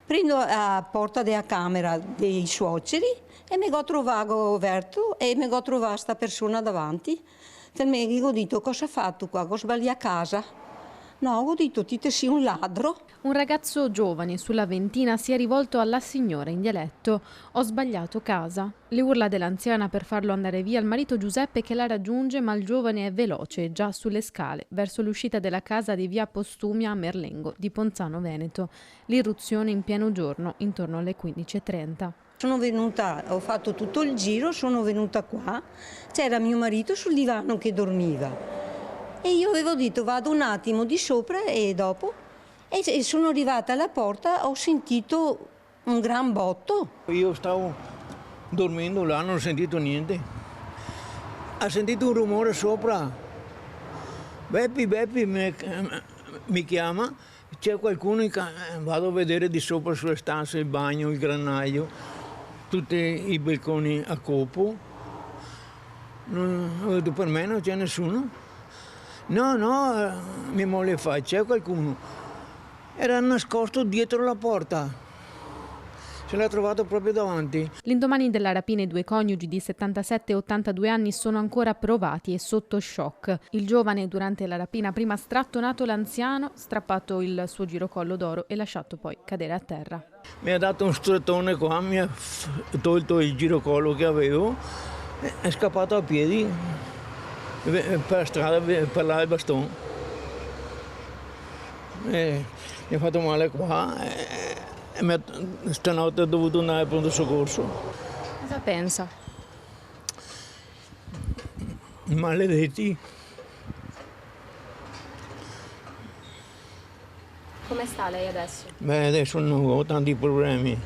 Prendo a porta della camera dei suoceri e mi ho trovato aperto e mi ho trovato questa persona davanti. E mi ho detto, cosa ha fatto qua? Ho sbagliato a casa. No, ho detto, ti sei un ladro. Un ragazzo giovane sulla ventina si è rivolto alla signora in dialetto. Ho sbagliato casa. Le urla dell'anziana per farlo andare via il marito Giuseppe che la raggiunge, ma il giovane è veloce, già sulle scale, verso l'uscita della casa di via Postumia a Merlengo, di Ponzano Veneto. L'irruzione in pieno giorno, intorno alle 15:30. Sono venuta, ho fatto tutto il giro, sono venuta qua, c'era mio marito sul divano che dormiva. E io avevo detto vado un attimo di sopra e dopo, e sono arrivata alla porta, ho sentito un gran botto. Io stavo dormendo là, non ho sentito niente. Ho sentito un rumore sopra. Beppi mi chiama, c'è qualcuno, vado a vedere di sopra sulle stanze, il bagno, il granaio, tutti i balconi a copo. Ho detto per me non c'è nessuno. No, mia moglie fa, c'è qualcuno. Era nascosto dietro la porta. Se l'ha trovato proprio davanti. L'indomani della rapina i due coniugi di 77 e 82 anni sono ancora provati e sotto shock. Il giovane durante la rapina ha prima strattonato l'anziano, strappato il suo girocollo d'oro e lasciato poi cadere a terra. Mi ha dato un strettone qua, mi ha tolto il girocollo che avevo, è scappato a piedi per la strada per là il bastone. Mi ha fatto male qua e stanotte ho dovuto andare al pronto soccorso. Cosa pensa? Maledetti. Come sta lei adesso? Beh, adesso non ho tanti problemi.